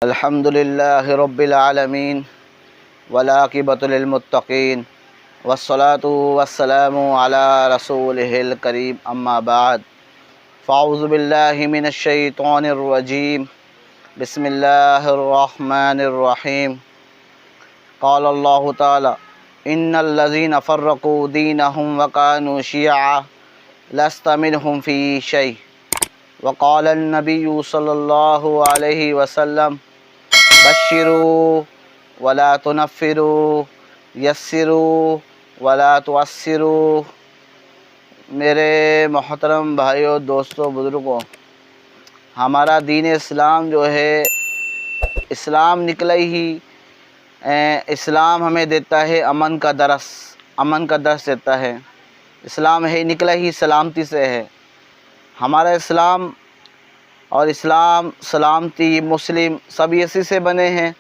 الحمد للہ رب العالمین والعاقبۃ للمتقین والصلاة والسلام علی رسولہ الکریم اما بعد فاعوذ باللہ من الشیطان الرجیم بسم اللہ الرحمن الرحیم قال اللہ تعالی ان الذین فرقوا دینہم وکانوا شیعا لست منہم فی شیء وقال النبی صلی اللہ علیہ وسلم بشروا ولا تنفروا یسروا ولا تعسروا۔ میرے محترم بھائیوں، دوستوں، بزرگوں، ہمارا دین اسلام جو ہے، اسلام نکلا ہی اسلام ہمیں دیتا ہے امن کا درس دیتا ہے۔ اسلام ہے نکلا ہی سلامتی سے ہے۔ ہمارا اسلام اور اسلام، سلامتی، مسلم سب اسی سے بنے ہیں۔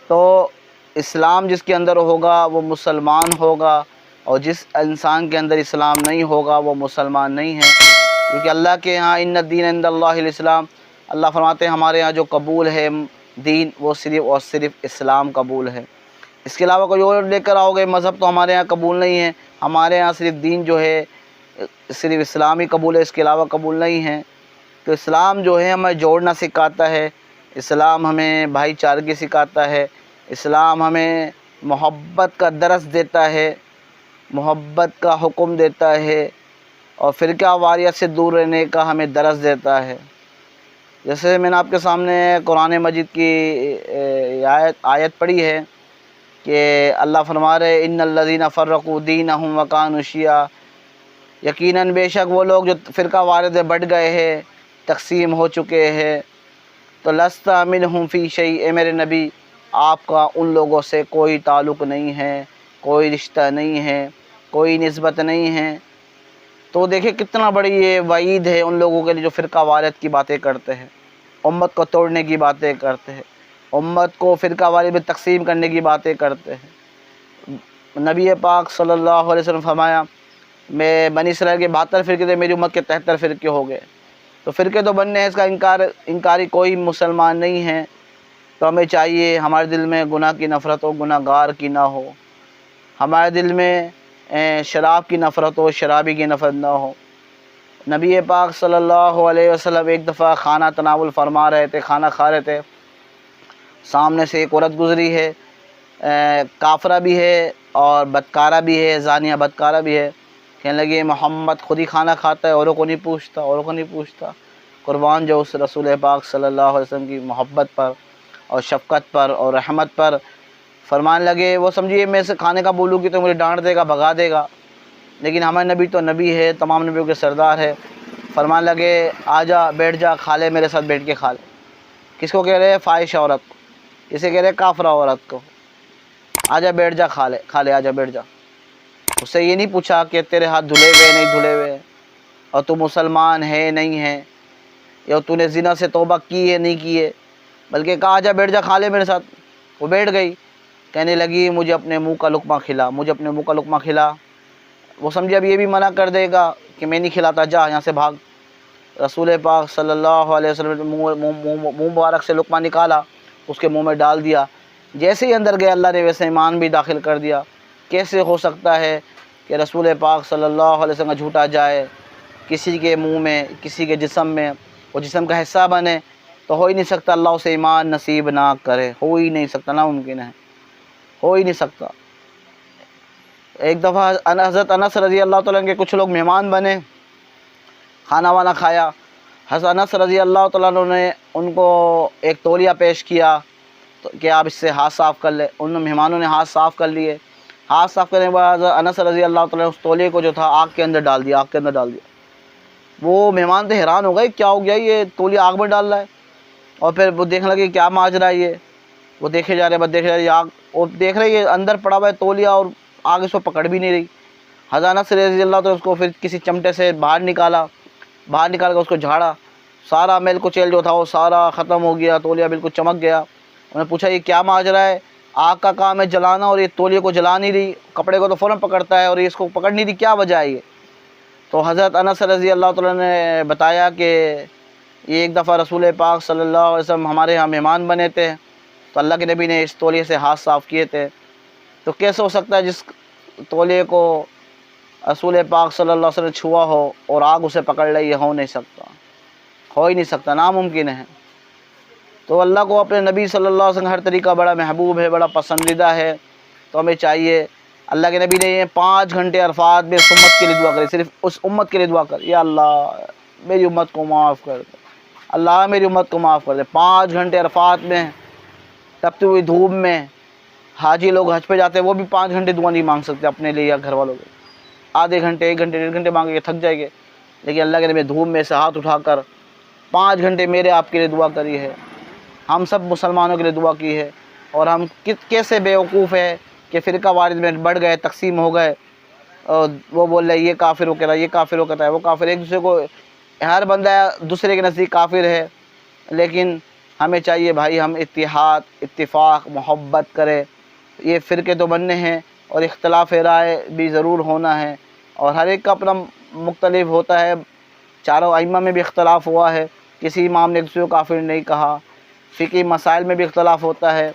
تو اسلام جس کے اندر ہوگا وہ مسلمان ہوگا، اور جس انسان کے اندر اسلام نہیں ہوگا وہ مسلمان نہیں ہے، کیونکہ اللہ کے ہاں ان الدین عند اللہ الاسلام، اللہ فرماتے ہیں ہمارے ہاں جو قبول ہے دین وہ صرف اور صرف اسلام قبول ہے۔ اس کے علاوہ کوئی اور لے کر آؤ گے مذہب تو ہمارے ہاں قبول نہیں ہے۔ ہمارے ہاں صرف دین جو ہے صرف اسلام ہی قبول ہے، اس کے علاوہ قبول نہیں ہے۔ تو اسلام جو ہے ہمیں جوڑنا سکھاتا ہے، اسلام ہمیں بھائی چارگی سکھاتا ہے، اسلام ہمیں محبت کا درس دیتا ہے، محبت کا حکم دیتا ہے، اور فرقہ واریت سے دور رہنے کا ہمیں درس دیتا ہے۔ جیسے میں نے آپ کے سامنے قرآن مجید کی آیت پڑھی ہے کہ اللہ فرما رہے ان الذین فرقوا دینہم وکانوا شیعا، یقیناً بے شک وہ لوگ جو فرقہ واریت میں بٹ گئے ہیں، تقسیم ہو چکے ہیں، تو لست منہم فی شیء، اے میرے نبی آپ کا ان لوگوں سے کوئی تعلق نہیں ہے، کوئی رشتہ نہیں ہے، کوئی نسبت نہیں ہے۔ تو دیکھیں کتنا بڑی یہ وعید ہے ان لوگوں کے لیے جو فرقہ واریت کی باتیں کرتے ہیں، امت کو توڑنے کی باتیں کرتے ہیں، امت کو فرقہ واریت میں تقسیم کرنے کی باتیں کرتے ہیں۔ نبی پاک صلی اللہ علیہ وسلم فرمایا میں بنی اسرائیل کے 72 فرقے تھے، میری امت کے 73 فرقے ہو گئے۔ تو فرقے تو بننے ہیں، اس کا انکاری کوئی مسلمان نہیں ہے۔ تو ہمیں چاہیے ہمارے دل میں گناہ کی نفرت ہو، گناہ گار کی نہ ہو، ہمارے دل میں شراب کی نفرت ہو، شرابی کی نفرت نہ ہو۔ نبی پاک صلی اللہ علیہ وسلم ایک دفعہ کھانا تناول فرما رہے تھے، کھانا کھا رہے تھے، سامنے سے ایک عورت گزری ہے، کافرہ بھی ہے اور بدکارہ بھی ہے، زانیہ بدکارہ بھی ہے۔ کہنے لگے محمد خود ہی کھانا کھاتا ہے، اوروں کو نہیں پوچھتا۔ قربان جو اس رسول پاک صلی اللہ علیہ وسلم کی محبت پر اور شفقت پر اور رحمت پر، فرمانے لگے وہ سمجھیے میں سے کھانے کا بولوں گی تو مجھے ڈانٹ دے گا، بھگا دے گا، لیکن ہمارے نبی تو نبی ہے، تمام نبیوں کے سردار ہے۔ فرمانے لگے آجا بیٹھ جا، کھا لے، میرے ساتھ بیٹھ کے کھا لے۔ کس کو کہہ رہے ہیں؟ فاحشہ عورت کو، کسے کہہ رہے ہیں؟ کافرہ عورت کو۔ آجا بیٹھ جا، کھا لے، آجا بیٹھ جا۔ اس سے یہ نہیں پوچھا کہ تیرے ہاتھ دھلے ہوئے نہیں دھلے ہوئے، اور تو مسلمان ہے نہیں ہے، یا تو نے زنا سے توبہ کی ہے نہیں کی ہے، بلکہ کہا آجا بیٹھ جا، کھا لے میرے ساتھ۔ وہ بیٹھ گئی، کہنے لگی مجھے اپنے منہ کا لقمہ کھلا۔ وہ سمجھے اب یہ بھی منع کر دے گا کہ میں نہیں کھلاتا، جا یہاں سے بھاگ۔ رسول پاک صلی اللہ علیہ وسلم نے منہ مبارک سے لقمہ نکالا، اس کے منہ میں ڈال دیا۔ جیسے ہی اندر گیا اللہ نے ویسے ایمان بھی داخل کر دیا۔ کیسے ہو سکتا ہے کہ رسول پاک صلی اللہ علیہ وسلم کا جھوٹا جائے کسی کے منہ میں، کسی کے جسم میں، وہ جسم کا حصہ بنے؟ تو ہو ہی نہیں سکتا، اللہ اسے ایمان نصیب نہ کرے، ہو ہی نہیں سکتا، ناممکن ہے، ہو ہی نہیں سکتا۔ ایک دفعہ حضرت انس رضی اللہ تعالیٰ عنہ کے کچھ لوگ مہمان بنے، کھانا وانا کھایا۔ حضرت انس رضی اللہ تعالیٰ عنہ نے ان کو ایک تولیہ پیش کیا کہ آپ اس سے ہاتھ صاف کر لیں۔ ان مہمانوں نے ہاتھ صاف کر لیے۔ ہاتھ صاف کرنے کے بعد حضرت انس رضی اللہ تعالیٰ نے اس تولیے کو جو تھا آگ کے اندر ڈال دیا۔ وہ مہمان تو حیران ہو گئے، کیا ہو گیا، یہ تولیہ آگ میں ڈال رہا ہے؟ اور پھر وہ دیکھنے لگے کیا ماجرا ہے یہ، وہ دیکھے جا رہے آگ، اور دیکھ رہے یہ اندر پڑا ہوا ہے تولیہ، اور آگ اس کو پکڑ بھی نہیں رہی۔ حضرت انس رضی اللہ تعالیٰ اس کو پھر کسی چمٹے سے باہر نکال کر اس کو جھاڑا، سارا میل کچیل جو تھا وہ سارا ختم ہو گیا، تولیہ بالکل چمک گیا۔ انہوں نے پوچھا یہ کیا ماجرا ہے؟ آگ کا کام ہے جلانا، اور یہ تولیے کو جلا نہیں رہی، کپڑے کو تو فوراً پکڑتا ہے اور یہ اس کو پکڑ نہیں رہی، کیا وجہ ہے یہ؟ تو حضرت انس رضی اللہ تعالیٰ نے بتایا کہ یہ ایک دفعہ رسول پاک صلی اللہ علیہ وسلم ہمارے یہاں مہمان بنے تھے، تو اللہ کے نبی نے اس تولیے سے ہاتھ صاف کیے تھے۔ تو کیسے ہو سکتا ہے جس تولیے کو رسول پاک صلی اللہ علیہ وسلم نے چھوا ہو اور آگ اسے پکڑ لے؟ یہ ہو نہیں سکتا، ہو ہی نہیں سکتا، ناممکن ہے۔ تو اللہ کو اپنے نبی صلی اللہ علیہ وسلم ہر طریقہ بڑا محبوب ہے، بڑا پسندیدہ ہے۔ تو ہمیں چاہیے، اللہ کے نبی نے یہ 5 گھنٹے عرفات میں اس امت کے لیے دعا کری، صرف اس امت کے لیے دعا کر، یا اللہ میری امت کو معاف کر دے، اللہ میری امت کو معاف کر دے۔ 5 گھنٹے عرفات میں تپتی ہوئی دھوپ میں، حاجی لوگ حج پہ جاتے ہیں، وہ بھی 5 گھنٹے دعا نہیں مانگ سکتے اپنے لیے یا گھر والوں کے، آدھے گھنٹے، 1 گھنٹے، 1.5 گھنٹے مانگے تھک جائیں گے۔ لیکن اللہ کے نبی دھوپ میں سے ہاتھ اٹھا کر 5 گھنٹے میرے آپ کے لیے دعا کری ہے۔ ہم سب مسلمانوں کے لیے دعا کی ہے، اور ہم کیسے بیوقوف ہیں کہ فرقہ وارث میں بڑھ گئے، تقسیم ہو گئے، اور وہ بول رہے یہ کافر ہو کہتا ہے، یہ کافر ہو کہتا ہے، وہ کافر، ایک دوسرے کو، ہر بندہ دوسرے کے نزدیک کافر ہے۔ لیکن ہمیں چاہیے بھائی ہم اتحاد، اتفاق، محبت کریں۔ یہ فرقے تو بننے ہیں، اور اختلاف رائے بھی ضرور ہونا ہے، اور ہر ایک کا اپنا مختلف ہوتا ہے۔ چاروں ائمہ میں بھی اختلاف ہوا ہے، کسی امام نے دوسرے کو کافر نہیں کہا۔ فقہی مسائل میں بھی اختلاف ہوتا ہے،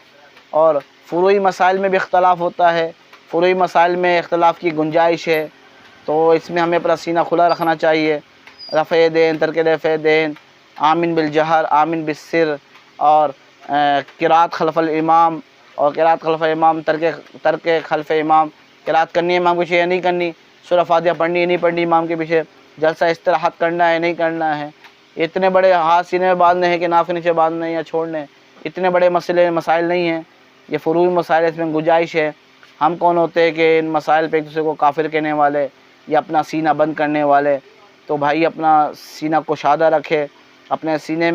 اور فروعی مسائل میں بھی اختلاف ہوتا ہے۔ فروعی مسائل میں اختلاف کی گنجائش ہے، تو اس میں ہمیں اپنا سینہ کھلا رکھنا چاہیے۔ رفع دین، ترک رفع دین، آمین بالجہر، آمین بالسر، اور قرات خلف الامام، اور قرات خلف امام، ترک خلف امام، قرات کرنی ہے امام کے پیچھے یا نہیں کرنی، سورہ فاتحہ پڑھنی ہے نہیں پڑھنی امام کے پیچھے، جلسہ استراحت کرنا ہے نہیں کرنا ہے، اتنے بڑے ہاتھ سینے میں باندھنے ہیں کہ ناف کے نیچے باندھنے یا چھوڑنے، اتنے بڑے مسائل نہیں ہیں، یہ فروعی مسائل، اس میں گنجائش ہے۔ ہم کون ہوتے ہیں کہ ان مسائل پہ ایک دوسرے کو کافر کہنے والے یا اپنا سینہ بند کرنے والے؟ تو بھائی اپنا سینہ کشادہ رکھے، اپنے سینے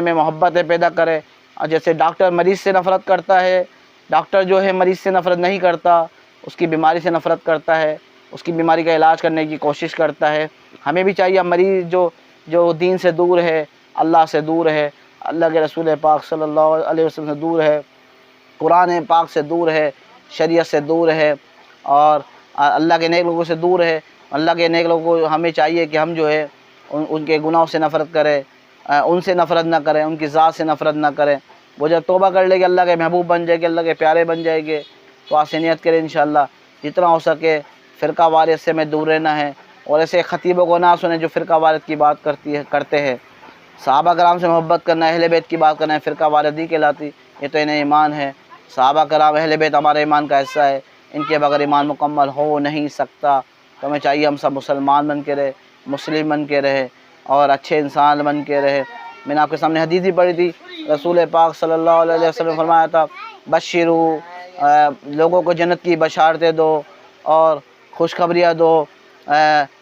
میں محبتیں پیدا کرے۔ جیسے ڈاکٹر مریض سے نفرت کرتا ہے، ڈاکٹر جو ہے مریض سے نفرت نہیں کرتا، اس کی بیماری سے نفرت کرتا ہے، اس کی بیماری کا علاج کرنے کی کوشش کرتا ہے۔ ہمیں بھی چاہیے مریض جو دین سے دور ہے، اللہ سے دور ہے، اللہ کے رسول پاک صلی اللہ علیہ وسلم سے دور ہے، قرآن پاک سے دور ہے، شریعت سے دور ہے، اور اللہ کے نیک لوگوں سے دور ہے۔ اللہ کے نیک لوگوں کو ہمیں چاہیے کہ ہم جو ہے ان کے گناہوں سے نفرت کریں، ان سے نفرت نہ کریں، ان کی ذات سے نفرت نہ کریں۔ وہ جب توبہ کر لے گی، اللہ کے محبوب بن جائے گی، اللہ کے پیارے بن جائے گے، تو آج سے نیت کریں انشاءاللہ جتنا ہو سکے فرقہ وارث سے میں دور رہنا ہے، اور ایسے خطیبوں کو نہ سنیں جو فرقہ وارث کی بات کرتے ہیں۔ صحابہ کرام سے محبت کرنا، اہل بیت کی بات کرنا ہے، فرقہ وارثی کہلاتی، یہ تو انہیں ایمان ہے۔ صحابہ کرام، اہل بیت ہمارے ایمان کا حصہ ہے، ان کے بغیر ایمان مکمل ہو نہیں سکتا۔ تو ہمیں چاہیے ہم سب مسلمان بن کے رہے، مسلم بن کے رہے، اور اچھے انسان بن کے رہے۔ میں نے آپ کے سامنے حدیث بھی پڑھی تھی، رسول پاک صلی اللہ علیہ وسلم نے فرمایا تھا، بشرو، لوگوں کو جنت کی بشارتیں دو اور خوشخبریاں دو،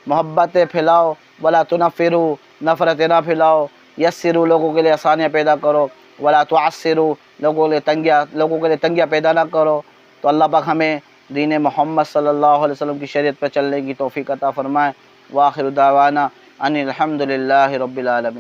محبتیں پھیلاؤ، ولا تنفرو، نفرتیں نہ پھیلاؤ، یسرو، لوگوں کے لیے آسانیاں پیدا کرو، ولا تعسرو، لوگوں کے لیے تنگیاں پیدا نہ کرو۔ تو اللہ پاک ہمیں دین محمد صلی اللہ علیہ وسلم کی شریعت پر چلنے کی توفیق عطا فرمائے۔ وآخر دعوانا ان الحمد للہ رب العالمین۔